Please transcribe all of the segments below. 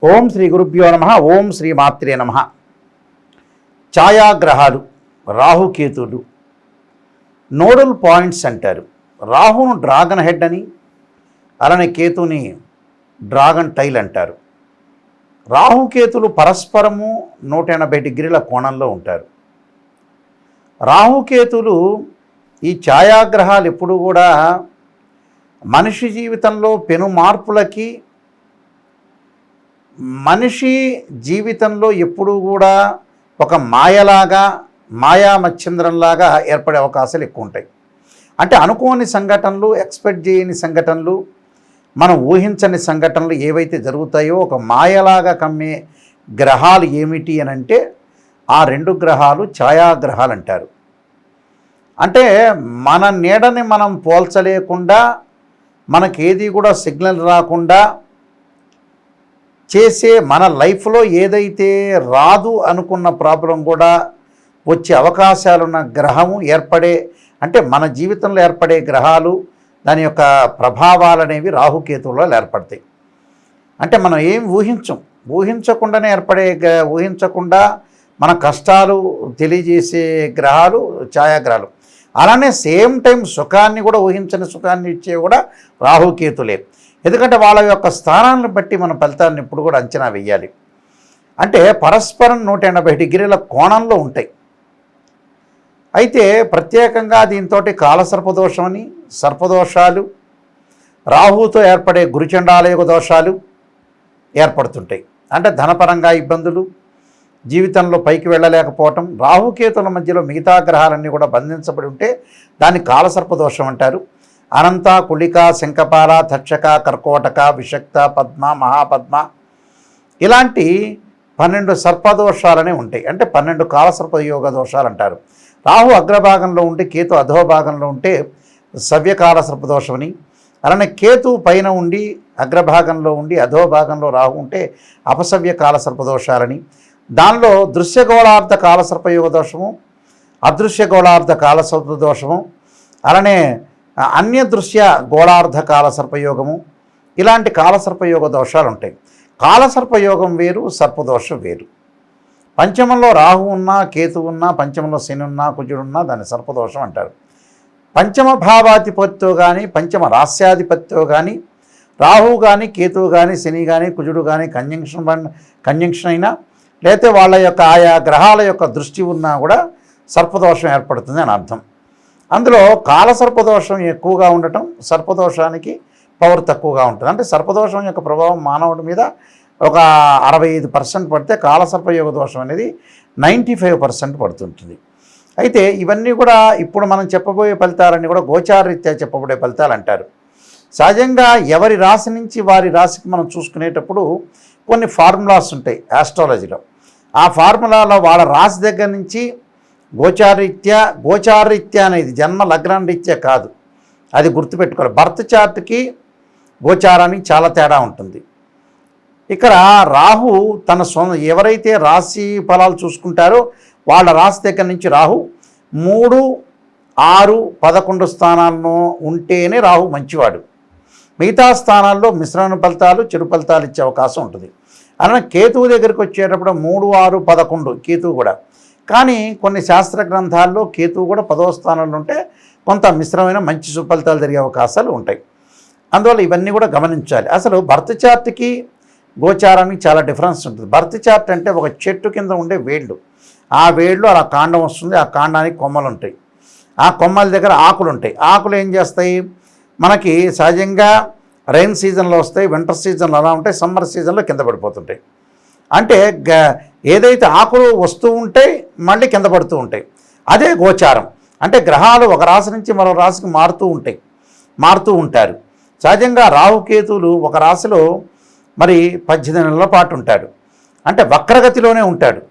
ఓం శ్రీ గురుభ్యో నమ. ఓం శ్రీ మాత్రే నమ. ఛాయాగ్రహాలు రాహుకేతువులు నోడల్ పాయింట్స్ అంటారు. రాహును డ్రాగన్ హెడ్ అని, అలానే కేతుని డ్రాగన్ టైల్ అంటారు. రాహుకేతులు పరస్పరము 180 డిగ్రీల కోణంలో ఉంటారు. రాహుకేతులు ఈ ఛాయాగ్రహాలు ఎప్పుడు కూడా మనిషి జీవితంలో పెను మార్పులకి, మనిషి జీవితంలో ఎప్పుడూ కూడా ఒక మాయలాగా, మాయా మచ్చింద్రంలాగా ఏర్పడే అవకాశాలు ఎక్కువ ఉంటాయి. అంటే అనుకోని సంఘటనలు, ఎక్స్పెక్ట్ చేయని సంఘటనలు, మనం ఊహించని సంఘటనలు ఏవైతే జరుగుతాయో ఒక మాయలాగా కమ్మే గ్రహాలు ఏమిటి అని అంటే ఆ 2 గ్రహాలు ఛాయాగ్రహాలు అంటారు. అంటే మన నీడని మనం పోల్చలేకుండా, మనకేది కూడా సిగ్నల్ రాకుండా చేసే, మన లైఫ్లో ఏదైతే రాదు అనుకున్న ప్రాబ్లం కూడా వచ్చే అవకాశాలున్న గ్రహము ఏర్పడే, అంటే మన జీవితంలో ఏర్పడే గ్రహాలు, దాని యొక్క ప్రభావాలు అనేవి రాహుకేతువులో ఏర్పడతాయి. అంటే మనం ఏం ఊహించకుండానే ఊహించకుండా మన కష్టాలు తెలియజేసే గ్రహాలు ఛాయాగ్రహాలు. అలానే సేమ్ టైం సుఖాన్ని కూడా, ఊహించని సుఖాన్ని ఇచ్చే కూడా రాహుకేతులే. ఎందుకంటే వాళ్ళ యొక్క స్థానాలను బట్టి మన ఫలితాలను ఇప్పుడు కూడా అంచనా వేయాలి. అంటే పరస్పరం 180 డిగ్రీల కోణంలో ఉంటాయి. అయితే ప్రత్యేకంగా దీంతో కాలసర్పదోషమని, సర్పదోషాలు, రాహుతో ఏర్పడే గురుచండాలయోగ దోషాలు ఏర్పడుతుంటాయి. అంటే ధనపరంగా ఇబ్బందులు, జీవితంలో పైకి వెళ్ళలేకపోవటం, రాహుకేతుల మధ్యలో మిగతా గ్రహాలన్నీ కూడా బంధించబడి ఉంటే దాన్ని కాలసర్పదోషం అంటారు. అనంత, కుళిక, శంఖపాల, తక్షక, కర్కోటక, విషక్త, పద్మ, మహాపద్మ ఇలాంటి 12 సర్పదోషాలనే ఉంటాయి. అంటే 12 కాలసర్పయోగ దోషాలు అంటారు. రాహు అగ్రభాగంలో ఉంటే, కేతు అధోభాగంలో ఉంటే సవ్యకాల సర్పదోషమని, అలానే కేతు పైన ఉండి అగ్రభాగంలో ఉండి అధోభాగంలో రాహు ఉంటే అపసవ్యకాల సర్పదోషాలని, దానిలో దృశ్యగోళార్ధ కాలసర్పయోగ దోషము, అదృశ్యగోళార్ధ కాలసర్పదోషము, అలానే అన్యదృశ్య గోళార్ధ కాలసర్పయోగము, ఇలాంటి కాలసర్పయోగ దోషాలు ఉంటాయి. కాలసర్పయోగం వేరు, సర్పదోషం వేరు. పంచమంలో రాహు ఉన్నా, కేతు ఉన్నా, పంచమంలో శని ఉన్నా, కుజుడున్నా దాన్ని సర్పదోషం అంటారు. పంచమ భావాధిపత్యో కానీ, పంచమ రాస్యాధిపత్యో కానీ, రాహు కానీ, కేతువు కానీ, శని కానీ, కుజుడు కానీ కంజంక్షన్ అయినా, లేకపోతే వాళ్ళ యొక్క ఆయా గ్రహాల యొక్క దృష్టి ఉన్నా కూడా సర్పదోషం ఏర్పడుతుంది అని అర్థం. అందులో కాలసర్పదోషం ఎక్కువగా ఉండటం, సర్పదోషానికి పవర్ తక్కువగా ఉంటుంది. అంటే సర్పదోషం యొక్క ప్రభావం మానవుడి మీద ఒక 65% పడితే, కాలసర్పయోగ దోషం అనేది 95% పడుతుంటుంది. అయితే ఇవన్నీ కూడా ఇప్పుడు మనం చెప్పబోయే ఫలితాలన్నీ కూడా గోచారరీత్యా చెప్పబడే ఫలితాలు అంటారు. సహజంగా ఎవరి రాశి నుంచి వారి రాశికి మనం చూసుకునేటప్పుడు కొన్ని ఫార్ములాస్ ఉంటాయి ఆస్ట్రాలజీలో. ఆ ఫార్ములాలో వాళ్ళ రాశి దగ్గర నుంచి గోచారరీత్యా అనేది జన్మ లగ్నం రీత్యా కాదు, అది గుర్తుపెట్టుకోవాలి. బర్త్ చార్ట్కి గోచారానికి చాలా తేడా ఉంటుంది. ఇక్కడ రాహు తన ఎవరైతే రాశి ఫలాలు చూసుకుంటారో వాళ్ళ రాశి దగ్గర నుంచి రాహు 3, 6, 11 స్థానాల్లో ఉంటేనే రాహు మంచివాడు. మిగతా స్థానాల్లో మిశ్రమ ఫలితాలు, చెడు ఫలితాలు ఇచ్చే అవకాశం ఉంటుంది. అలానే కేతువు దగ్గరికి వచ్చేటప్పుడు 3, 6, 11 కేతువు కూడా. కానీ కొన్ని శాస్త్ర గ్రంథాల్లో కేతువు కూడా 10వ స్థానంలో ఉంటే కొంత మిశ్రమైన మంచి సుఫలితాలు జరిగే అవకాశాలు ఉంటాయి. అందువల్ల ఇవన్నీ కూడా గమనించాలి. అసలు బర్త్ చార్ట్కి గోచారానికి చాలా డిఫరెన్స్ ఉంటుంది. బర్త్ చార్ట్ అంటే ఒక చెట్టు కింద ఉండే వేళ్ళు, ఆ వేళ్ళు అలా కాండం వస్తుంది, ఆ కాండానికి కొమ్మలు ఉంటాయి, ఆ కొమ్మల దగ్గర ఆకులు ఉంటాయి. ఆకులు ఏం చేస్తాయి, మనకి సహజంగా రైన్ సీజన్లో వస్తాయి, వింటర్ సీజన్లో అలా ఉంటాయి, సమ్మర్ సీజన్లో కింద పడిపోతుంటాయి. అంటే ఏదైతే ఆకులు వస్తూ ఉంటాయి మళ్ళీ కింద పడుతూ ఉంటాయి, అదే గోచారం. అంటే గ్రహాలు ఒక రాశి నుంచి మరో రాశికి మారుతూ ఉంటారు. సహజంగా రాహుకేతువులు ఒక రాశిలో మరి 18 నెలల పాటు ఉంటాడు. అంటే వక్రగతిలోనే ఉంటాడు.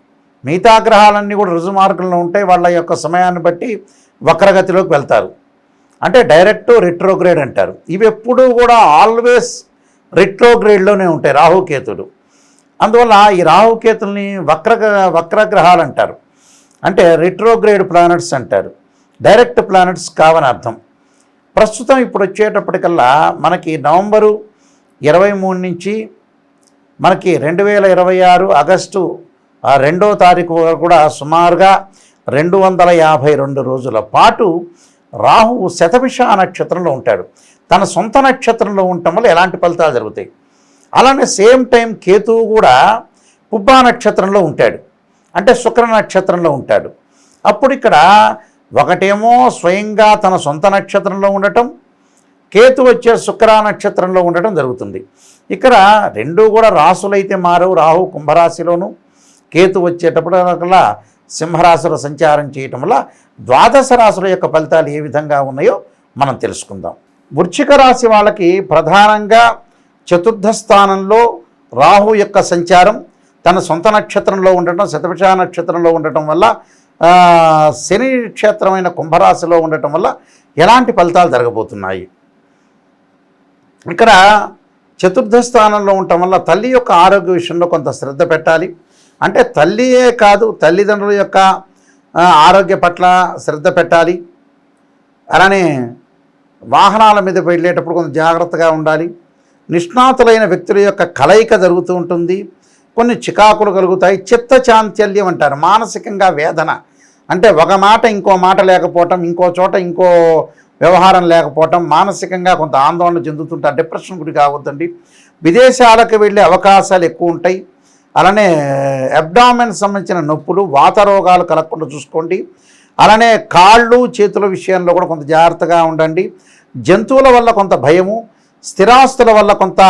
మిగతా గ్రహాలన్నీ కూడా రుజుమార్గంలో ఉంటాయి, వాళ్ళ యొక్క సమయాన్ని బట్టి వక్రగతిలోకి వెళ్తారు. అంటే డైరెక్ట్ రిట్రోగ్రేడ్ అంటారు. ఇవి ఎప్పుడూ కూడా ఆల్వేస్ రిట్రోగ్రేడ్లోనే ఉంటాయి రాహుకేతులు. అందువల్ల ఈ రాహుకేతుల్ని వక్రగ్రహాలు అంటారు. అంటే రిట్రోగ్రేడ్ ప్లానెట్స్ అంటారు, డైరెక్ట్ ప్లానెట్స్ కావని అర్థం. ప్రస్తుతం ఇప్పుడు వచ్చేటప్పటికల్లా మనకి నవంబరు 23 నుంచి మనకి 2026 ఆగస్టు 2వ తారీఖు వరకు కూడా సుమారుగా 252 రోజుల పాటు రాహువు శతభిష నక్షత్రంలో ఉంటాడు. తన సొంత నక్షత్రంలో ఉండటం వల్ల ఎలాంటి ఫలితాలు జరుగుతాయి. అలానే సేమ్ టైం కేతువు కూడా పుబ్బా నక్షత్రంలో ఉంటాడు, అంటే శుక్ర నక్షత్రంలో ఉంటాడు. అప్పుడు ఇక్కడ ఒకటేమో స్వయంగా తన సొంత నక్షత్రంలో ఉండటం, కేతు వచ్చే శుక్ర నక్షత్రంలో ఉండటం జరుగుతుంది. ఇక్కడ రెండూ కూడా రాసులైతే మారవు. రాహు కుంభరాశిలోను, కేతు వచ్చేటప్పుడల్లా సింహరాశిలో సంచారం చేయటం వల్ల ద్వాదశ రాశుల యొక్క ఫలితాలు ఏ విధంగా ఉన్నాయో మనం తెలుసుకుందాం. వృశ్చిక రాశి వాళ్ళకి ప్రధానంగా చతుర్థ స్థానంలో రాహు యొక్క సంచారం తన సొంత నక్షత్రంలో ఉండటం, శతభిష నక్షత్రంలో ఉండటం వల్ల, శని క్షేత్రమైన కుంభరాశిలో ఉండటం వల్ల ఎలాంటి ఫలితాలు జరగబోతున్నాయి. ఇక్కడ చతుర్థ స్థానంలో ఉండటం వల్ల తల్లి యొక్క ఆరోగ్య విషయంలో కొంత శ్రద్ధ పెట్టాలి. అంటే తల్లియే కాదు, తల్లిదండ్రుల యొక్క ఆరోగ్య పట్ల శ్రద్ధ పెట్టాలి. అలానే వాహనాల మీద వెళ్ళేటప్పుడు కొంచెం జాగ్రత్తగా ఉండాలి. నిష్ణాతులైన వ్యక్తుల యొక్క కలయిక జరుగుతూ ఉంటుంది. కొన్ని చికాకులు కలుగుతాయి. చిత్త చాంచల్యం అంటారు, మానసికంగా వేదన. అంటే ఒక మాట ఇంకో మాట లేకపోవటం, ఇంకో చోట ఇంకో వ్యవహారం లేకపోవటం, మానసికంగా కొంత ఆందోళన చెందుతుంటారు. డిప్రెషన్ గురి కావద్దండి. విదేశాలకు వెళ్ళే అవకాశాలు ఎక్కువ ఉంటాయి. అలానే అబ్డామెన్ సంబంధించిన నొప్పులు, వాత రోగాలు కలగకుండా చూసుకోండి. అలానే కాళ్ళు చేతుల విషయంలో కూడా కొంత జాగ్రత్తగా ఉండండి. జంతువుల వల్ల కొంత భయము, స్థిరాస్తుల వల్ల కొంత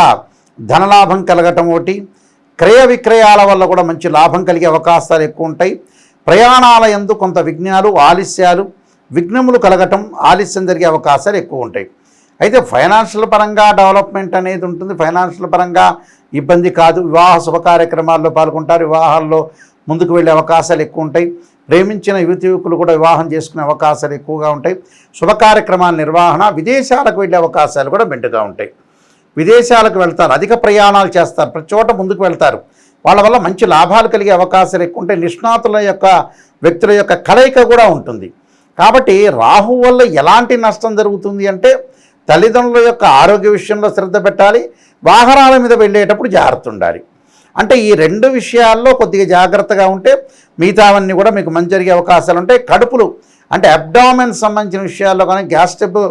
ధనలాభం కలగటం ఒకటి, క్రయ విక్రయాల వల్ల కూడా మంచి లాభం కలిగే అవకాశాలు ఎక్కువ ఉంటాయి. ప్రయాణాల యందు కొంత విఘ్నాలు, ఆలస్యాలు, విఘ్నములు కలగటం, ఆలస్యం జరిగే అవకాశాలు ఎక్కువ ఉంటాయి. అయితే ఫైనాన్షియల్ పరంగా డెవలప్మెంట్ అనేది ఉంటుంది. ఫైనాన్షియల్ పరంగా ఇబ్బంది కాదు. వివాహ శుభ కార్యక్రమాల్లో పాల్గొంటారు. వివాహాల్లో ముందుకు వెళ్ళే అవకాశాలు ఎక్కువ ఉంటాయి. ప్రేమించిన యువతి యువకులు కూడా వివాహం చేసుకునే అవకాశాలు ఎక్కువగా ఉంటాయి. శుభ కార్యక్రమాల నిర్వహణ, విదేశాలకు వెళ్ళే అవకాశాలు కూడా మెండుగా ఉంటాయి. విదేశాలకు వెళ్తారు, అధిక ప్రయాణాలు చేస్తారు, ప్రతి చోట ముందుకు వెళ్తారు. వాళ్ళ వల్ల మంచి లాభాలు కలిగే అవకాశాలు ఎక్కువ ఉంటాయి. నిష్ణాతుల యొక్క వ్యక్తుల యొక్క కలయిక కూడా ఉంటుంది. కాబట్టి రాహు వల్ల ఎలాంటి నష్టం జరుగుతుంది అంటే తల్లిదండ్రుల యొక్క ఆరోగ్య విషయంలో శ్రద్ధ పెట్టాలి. వాహనాల మీద వెళ్ళేటప్పుడు జాగ్రత్త ఉండాలి. అంటే ఈ రెండు విషయాల్లో కొద్దిగా జాగ్రత్తగా ఉంటే మిగతావన్నీ కూడా మీకు మంచి జరిగే అవకాశాలు ఉంటాయి. కడుపులు అంటే అబ్డామెన్ సంబంధించిన విషయాల్లో కానీ, గ్యాస్ట్రబుల్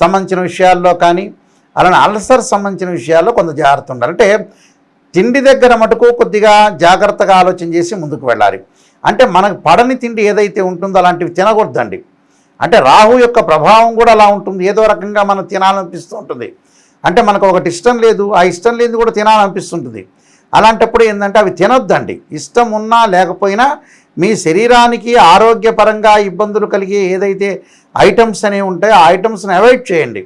సంబంధించిన విషయాల్లో కానీ, అలానే అల్సర్ సంబంధించిన విషయాల్లో కొంత జాగ్రత్త ఉండాలి. అంటే తిండి దగ్గర మటుకు కొద్దిగా జాగ్రత్తగా ఆలోచన చేసి ముందుకు వెళ్ళాలి. అంటే మనకు పడని తిండి ఏదైతే ఉంటుందో అలాంటివి తినకూడదండి. అంటే రాహు యొక్క ప్రభావం కూడా అలా ఉంటుంది. ఏదో రకంగా మనం తినాలనిపిస్తూ ఉంటుంది. అంటే మనకు ఒకటి ఇష్టం లేదు, ఆ ఇష్టం లేనిది కూడా తినాలనిపిస్తుంటుంది. అలాంటప్పుడు ఏంటంటే అవి తినొద్దండి. ఇష్టం ఉన్నా లేకపోయినా మీ శరీరానికి ఆరోగ్యపరంగా ఇబ్బందులు కలిగే ఏదైతే ఐటమ్స్ అనేవి ఉంటాయో ఆ ఐటమ్స్ని అవాయిడ్ చేయండి.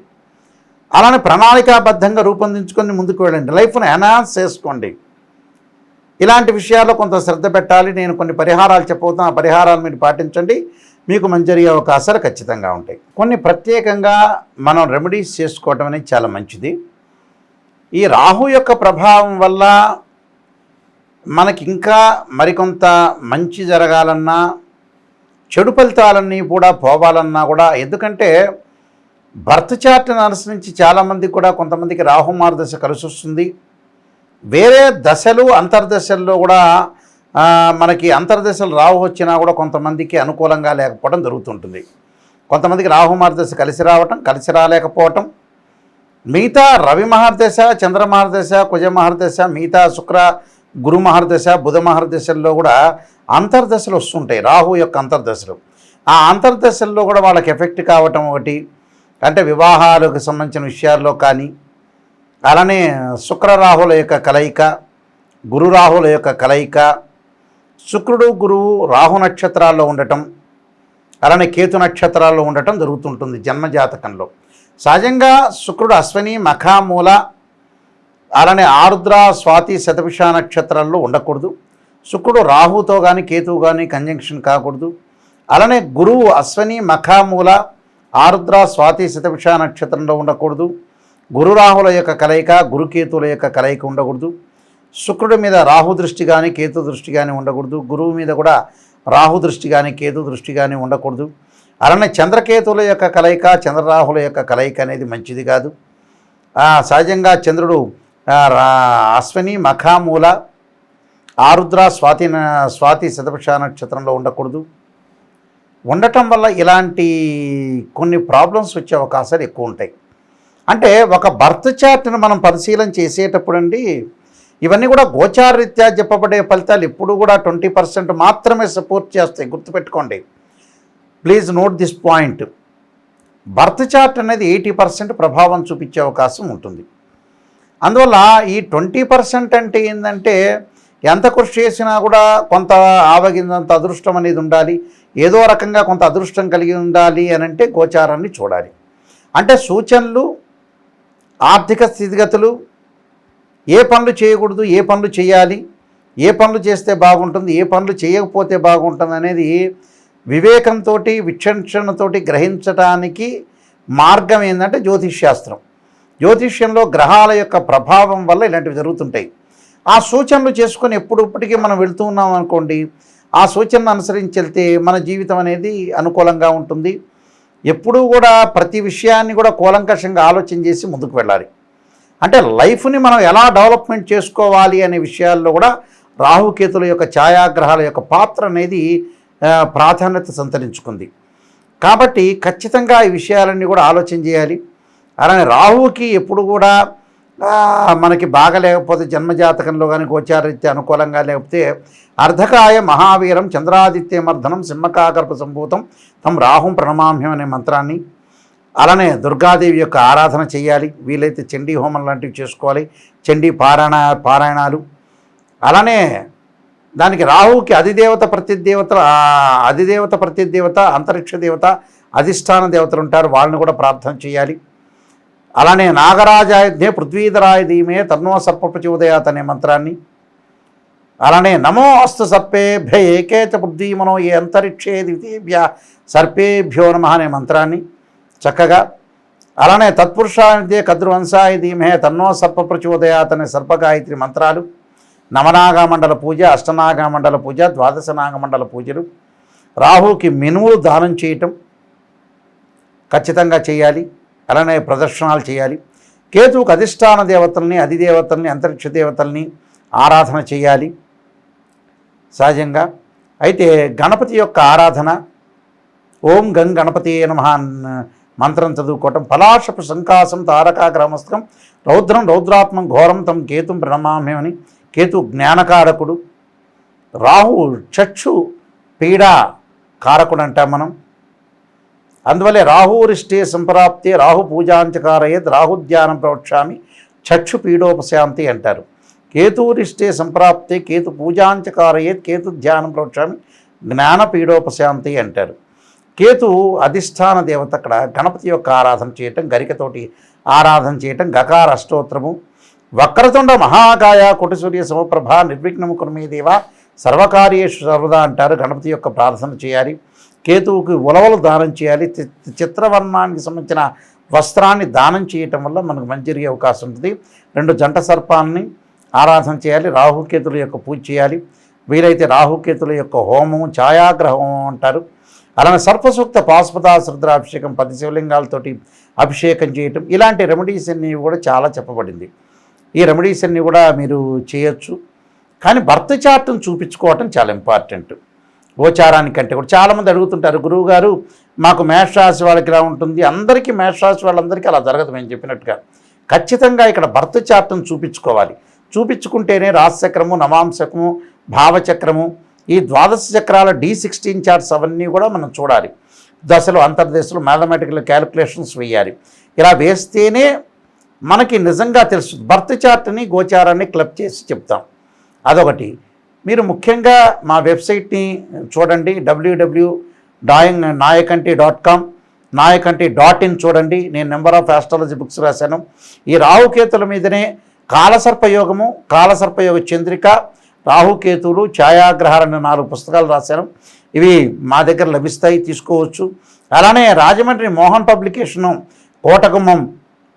అలానే ప్రణాళికాబద్ధంగా రూపొందించుకొని ముందుకు వెళ్ళండి. లైఫ్ను ఎన్హాన్స్ చేసుకోండి. ఇలాంటి విషయాల్లో కొంత శ్రద్ధ పెట్టాలి. నేను కొన్ని పరిహారాలు చెప్పబోతున్నా, ఆ పరిహారాలు మీరు పాటించండి. మీకు మంచి జరిగే అవకాశాలు ఖచ్చితంగా ఉంటాయి. కొన్ని ప్రత్యేకంగా మనం రెమెడీస్ చేసుకోవటం అనేది చాలా మంచిది. ఈ రాహు యొక్క ప్రభావం వల్ల మనకి ఇంకా మరికొంత మంచి జరగాలన్నా, చెడు ఫలితాలన్నీ కూడా పోవాలన్నా కూడా, ఎందుకంటే బర్త్ చార్ట్ అనుసరించి చాలామందికి కూడా కొంతమందికి రాహు మార్గదశ కలిసి వస్తుంది. వేరే దశలు అంతర్దశల్లో కూడా మనకి అంతర్దశలు రాహు వచ్చినా కూడా కొంతమందికి అనుకూలంగా లేకపోవడం జరుగుతుంటుంది. కొంతమందికి రాహు మార్గదశ కలిసి రావటం, కలిసి రాలేకపోవటం. మిగతా రవి మహర్దశ, చంద్ర మహర్దశ, కుజ మహర్దశ, మిగతా శుక్ర గురు మహర్దశ, బుధ మహర్దశల్లో కూడా అంతర్దశలు వస్తుంటాయి. రాహు యొక్క అంతర్దశలు, ఆ అంతర్దశల్లో కూడా వాళ్ళకి ఎఫెక్ట్ కావటం ఒకటి. అంటే వివాహాలకు సంబంధించిన విషయాల్లో కానీ, అలానే శుక్రరాహుల యొక్క కలయిక, గురు రాహుల యొక్క కలయిక, శుక్రుడు గురువు రాహు నక్షత్రాల్లో ఉండటం, అలానే కేతు నక్షత్రాల్లో ఉండటం జరుగుతుంటుంది జన్మజాతకంలో. సహజంగా శుక్రుడు అశ్విని, మఖ, మూల, అలానే ఆరుద్ర, స్వాతి, శతభిష నక్షత్రాల్లో ఉండకూడదు. శుక్రుడు రాహుతో కానీ కేతువు కానీ కంజంక్షన్ కాకూడదు. అలానే గురువు అశ్విని, మఖ, మూల, ఆరుద్ర, స్వాతి, శతభిష నక్షత్రంలో ఉండకూడదు. గురు రాహుల యొక్క కలయిక, గురుకేతువుల యొక్క కలయిక ఉండకూడదు. శుక్రుడి మీద రాహు దృష్టి కానీ కేతు దృష్టి కానీ ఉండకూడదు. గురువు మీద కూడా రాహు దృష్టి కానీ కేతు దృష్టి కానీ ఉండకూడదు. అలానే చంద్రకేతువుల యొక్క కలయిక, చంద్రరాహుల యొక్క కలయిక అనేది మంచిది కాదు. సహజంగా చంద్రుడు అశ్విని మఖామూల ఆరుద్ర స్వాతి శతభిష నక్షత్రంలో ఉండకూడదు. ఉండటం వల్ల ఇలాంటి కొన్ని ప్రాబ్లమ్స్ వచ్చే అవకాశాలు ఎక్కువ ఉంటాయి. అంటే ఒక బర్త్ చార్ట్ని మనం పరిశీలన చేసేటప్పుడు అండి, ఇవన్నీ కూడా గోచారరీత్యా చెప్పబడే ఫలితాలు ఎప్పుడు కూడా 20% మాత్రమే సపోర్ట్ చేస్తాయి. గుర్తుపెట్టుకోండి, please note this point. Birth chart అనేది 80% ప్రభావం చూపించే అవకాశం ఉంటుంది. అందువల్ల ఈ 20% అంటే ఏంటంటే, ఎంత కృషి చేసినా కూడా కొంత ఆవగిందంత అదృష్టం అనేది ఉండాలి, ఏదో రకంగా కొంత అదృష్టం కలిగి ఉండాలి అని అంటే గోచారాన్ని చూడాలి. అంటే సూచనలు, ఆర్థిక స్థితిగతులు, ఏ పనులు చేయకూడదు, ఏ పనులు చేయాలి, ఏ పనులు చేస్తే బాగుంటుంది, ఏ పనులు చేయకపోతే బాగుంటుంది అనేది వివేకంతో విచక్షణతో గ్రహించడానికి మార్గం ఏంటంటే జ్యోతిష్శాస్త్రం. జ్యోతిష్యంలో గ్రహాల యొక్క ప్రభావం వల్ల ఇలాంటివి జరుగుతుంటాయి. ఆ సూచనలు చేసుకొని ఎప్పుడప్పటికీ మనం వెళ్తూ ఉన్నాం అనుకోండి, ఆ సూచనను అనుసరించి వెళ్తే మన జీవితం అనేది అనుకూలంగా ఉంటుంది. ఎప్పుడూ కూడా ప్రతి విషయాన్ని కూడా కూలంకషంగా ఆలోచన చేసి ముందుకు వెళ్ళాలి. అంటే లైఫ్ని మనం ఎలా డెవలప్మెంట్ చేసుకోవాలి అనే విషయాల్లో కూడా రాహుకేతుల యొక్క ఛాయాగ్రహాల యొక్క పాత్ర అనేది ప్రాధాన్యత సంతరించుకుంది. కాబట్టి ఖచ్చితంగా ఈ విషయాలన్నీ కూడా ఆలోచన చేయాలి. అలానే రాహువుకి ఎప్పుడు కూడా మనకి బాగా లేకపోతే జన్మజాతకంలో కానీ గోచారరీత్యా అనుకూలంగా లేకపోతే అర్ధకాయ మహావీరం చంద్రాదిత్యమర్ధనం సింహకాకర్ప సంభూతం తం రాహుం ప్రణమామ్యం అనే మంత్రాన్ని, అలానే దుర్గాదేవి యొక్క ఆరాధన చేయాలి. వీలైతే చండీ హోమం లాంటివి చేసుకోవాలి, చండీ పారాయణాలు. అలానే దానికి రాహువుకి అధిదేవత ప్రతిదేవత అంతరిక్ష దేవత అధిష్టాన దేవతలు ఉంటారు, వాళ్ళని కూడా ప్రార్థన చేయాలి. అలానే నాగరాజాయజ్ఞే పృథ్వీధరాయ ధీమే తన్నో సర్పప్రచోదయాత్ అనే మంత్రాన్ని, అలానే నమో అస్తు సర్పేభ్య ఏకేచ పృథ్వీమనో ఏ అంతరిక్షే ద్వితీభ్య సర్పేభ్యో నమః అనే మంత్రాన్ని చక్కగా, అలానే తత్పురుషాయ కద్రువంశాయ ధీమే తన్నో సర్పప్రచోదయాత్ అనే సర్పగాయత్రి మంత్రాలు, నవనాగమండల పూజ, అష్టనాగమండల పూజ, ద్వాదశ నాగమండల పూజలు, రాహుకి మినుములు దానం చేయటం ఖచ్చితంగా చేయాలి. అలానే ప్రదర్శనలు చేయాలి. కేతువుకు అధిష్టాన దేవతల్ని, అధిదేవతల్ని, అంతరిక్ష దేవతల్ని ఆరాధన చేయాలి సహజంగా. అయితే గణపతి యొక్క ఆరాధన, ఓం గం గణపతి నమః మంత్రం చదువుకోవటం, పలాశపు సంకాసం తారకాగ్రమస్తకం రౌద్రం రౌద్రాత్మం ఘోరం తం కేతుం ప్రణమామ్యం అని. కేతు జ్ఞానకారకుడు, రాహు చక్షు పీడా కారకుడు అంటాం మనం. అందువల్లే రాహురిష్టే సంప్రాప్తే రాహు పూజాంచకారయేత్ రాహుధ్యానం ప్రవక్ష్యామి చక్షు పీడోపశాంతి అంటారు. కేతురిష్టే సంప్రాప్తే కేతు పూజాంచకారయేత్ కేతు ధ్యానం ప్రవక్ష్యామి జ్ఞాన పీడోపశాంతి అంటారు. కేతు అధిష్టాన దేవత. అక్కడ గణపతి యొక్క ఆరాధన చేయటం, గరికతోటి ఆరాధన చేయటం, గకార అష్టోత్తరము, వక్రతుండ మహాకాయ కోటిసూర్య సమప్రభ నిర్విఘ్నము కుర్మే దేవ సర్వకార్యేషు సర్వదా అంటారు. గణపతి యొక్క ప్రార్థన చేయాలి. కేతువుకి ఉలవలు దానం చేయాలి. చిత్రవర్ణానికి సంబంధించిన వస్త్రాన్ని దానం చేయటం వల్ల మనకు మంచి జరిగే అవకాశం ఉంటుంది. 2 జంట సర్పాలని ఆరాధన చేయాలి. రాహుకేతుల యొక్క పూజ చేయాలి. వీలైతే రాహుకేతుల యొక్క హోమం, ఛాయాగ్రహ హోమం అంటారు. అలానే సర్పసూక్త పాశుపతాశ్రుద్రాభిషేకం 10 శివలింగాలతోటి అభిషేకం చేయటం, ఇలాంటి రెమెడీస్ అన్నీ కూడా చాలా చెప్పబడింది. ఈ రెమెడీస్ అన్నీ కూడా మీరు చేయొచ్చు. కానీ బర్త్ చార్ట్ను చూపించుకోవటం చాలా ఇంపార్టెంట్. గోచారానికంటే కూడా చాలామంది అడుగుతుంటారు, గురువుగారు మాకు మేషరాశి వాళ్ళకి ఇలా ఉంటుంది. అందరికీ మేషరాశి వాళ్ళందరికీ అలా జరగదు. మేము చెప్పినట్టుగా ఖచ్చితంగా ఇక్కడ బర్త్ చార్ట్ను చూపించుకోవాలి. చూపించుకుంటేనే రాశిచక్రము, నవాంశకము, భావచక్రము, ఈ 12 చక్రాల D16 చార్ట్స్ అవన్నీ కూడా మనం చూడాలి. దశలు, అంతర్దశలు, మ్యాథమెటికల్ క్యాలిక్యులేషన్స్ వేయాలి. ఇలా వేస్తేనే మనకి నిజంగా తెలుసు. బర్త్ చార్ట్ని, గోచారాన్ని క్లబ్ చేసి చెప్తాం. అదొకటి. మీరు ముఖ్యంగా మా వెబ్సైట్ని చూడండి, www.nayakanti.com, nayakanti.in చూడండి. నేను నెంబర్ ఆఫ్ ఆస్ట్రాలజీ బుక్స్ రాశాను. ఈ రాహుకేతుల మీదనే కాలసర్పయోగము, కాలసర్పయోగ చంద్రిక, రాహుకేతువులు, ఛాయాగ్రహాలనే 4 పుస్తకాలు రాశాను. ఇవి మా దగ్గర లభిస్తాయి, తీసుకోవచ్చు. అలానే రాజమండ్రి మోహన్ పబ్లికేషను, కోటగుమ్మం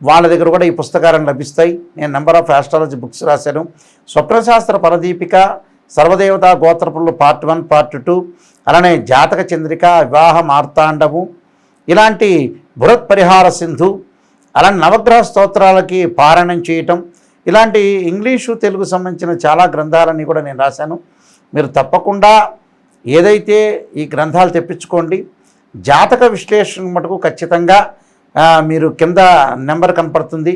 వాళ్ళ దగ్గర కూడా ఈ పుస్తకాలను లభిస్తాయి. నేను నెంబర్ ఆఫ్ ఆస్ట్రాలజీ బుక్స్ రాశాను. స్వప్నశాస్త్ర పరదీపిక, సర్వదేవతా గోత్రపులు పార్ట్ 1, పార్ట్ 2, అలానే జాతక చంద్రిక, వివాహ మార్తాండము, ఇలాంటి బృహత్ పరిహార సింధు, అలానే నవగ్రహ స్తోత్రాలకి పారాయణం చేయటం, ఇలాంటి ఇంగ్లీషు తెలుగు సంబంధించిన చాలా గ్రంథాలన్నీ కూడా నేను రాశాను. మీరు తప్పకుండా ఏదైతే ఈ గ్రంథాలు తెప్పించుకోండి. జాతక విశ్లేషణ మటుకు ఖచ్చితంగా మీరు కింద నెంబర్ కనపడుతుంది,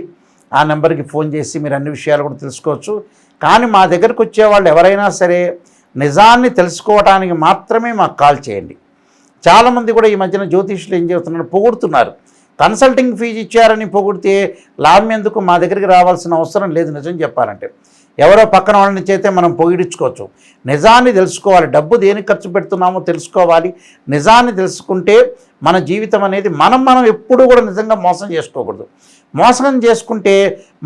ఆ నెంబర్కి ఫోన్ చేసి మీరు అన్ని విషయాలు కూడా తెలుసుకోవచ్చు. కానీ మా దగ్గరకు వచ్చేవాళ్ళు ఎవరైనా సరే నిజాన్ని తెలుసుకోవడానికి మాత్రమే మాకు కాల్ చేయండి. చాలామంది కూడా ఈ మధ్యన జ్యోతిష్యులు ఏం చేస్తున్నారు, పొగుడుతున్నారు. కన్సల్టింగ్ ఫీజు ఇచ్చారని పొగిడితే లాభం ఎందుకు? మా దగ్గరికి రావాల్సిన అవసరం లేదు. నిజం చెప్పాలంటే ఎవరో పక్కన వాళ్ళని చేస్తే మనం పొగిడించుకోవచ్చు. నిజాన్ని తెలుసుకోవాలి. డబ్బు దేనికి ఖర్చు పెడుతున్నామో తెలుసుకోవాలి. నిజాన్ని తెలుసుకుంటే మన జీవితం అనేది మనం ఎప్పుడూ కూడా నిజంగా మోసం చేసుకోకూడదు. మోసం చేసుకుంటే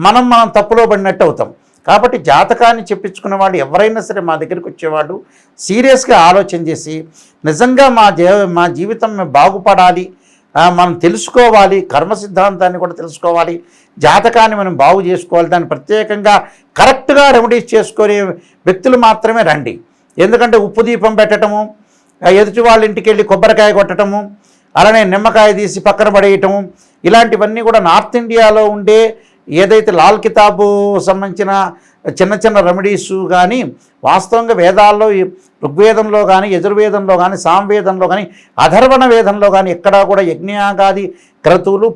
మనం తప్పులో పడినట్టు అవుతాం. కాబట్టి జాతకాన్ని చెప్పించుకునే వాళ్ళు ఎవరైనా సరే మా దగ్గరికి వచ్చేవాళ్ళు సీరియస్గా ఆలోచన చేసి నిజంగా మా జీవితం బాగుపడాలి, మనం తెలుసుకోవాలి, కర్మ సిద్ధాంతాన్ని కూడా తెలుసుకోవాలి, జాతకాన్ని మనం బాగు చేసుకోవాలి, దాన్ని ప్రత్యేకంగా కరెక్ట్గా రెమెడీస్ చేసుకునే వ్యక్తులు మాత్రమే రండి. ఎందుకంటే ఉప్పు దీపం పెట్టడము, ఎదుటి వాళ్ళ ఇంటికి వెళ్ళి కొబ్బరికాయ కొట్టడము, అలానే నిమ్మకాయ తీసి పక్కన పడేయటము, ఇలాంటివన్నీ కూడా నార్త్ ఇండియాలో ఉండే ఏదైతే లాల్ కితాబు సంబంధించిన చిన్న చిన్న రెమెడీసు కానీ వాస్తవంగా వేదాల్లో ఋగ్వేదంలో కానీ యజుర్వేదంలో కానీ సామవేదంలో కానీ అధర్వణ వేదంలో కానీ ఎక్కడా కూడా యజ్ఞయాగాది క్రతువులు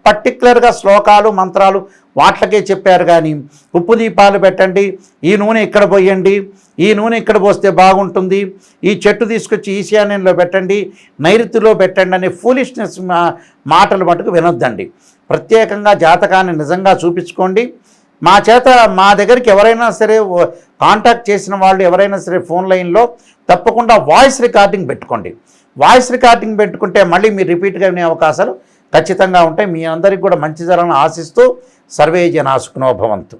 పర్టికులర్గా శ్లోకాలు మంత్రాలు వాట్లకే చెప్పారు. కానీ ఉప్పు దీపాలు పెట్టండి, ఈ నూనె ఇక్కడ పోయండి, ఈ నూనె ఇక్కడ పోస్తే బాగుంటుంది, ఈ చెట్టు తీసుకొచ్చి ఈశాన్యంలో పెట్టండి, నైరుతిలో పెట్టండి అనే ఫూలిష్నెస్ మాటలు మటుకు వినొద్దండి. ప్రత్యేకంగా జాతకాన్ని నిజంగా చూపించుకోండి. మా దగ్గరికి ఎవరైనా సరే కాంటాక్ట్ చేసిన వాళ్ళు ఎవరైనా సరే ఫోన్ లైన్లో తప్పకుండా వాయిస్ రికార్డింగ్ పెట్టుకోండి. వాయిస్ రికార్డింగ్ పెట్టుకుంటే మళ్ళీ మీరు రిపీట్గా వినే అవకాశాలు ఖచ్చితంగా ఉంటాయి. మీ అందరికీ కూడా మంచి జరగాలని ఆశిస్తూ సర్వే జనా సుఖినో భవంతు.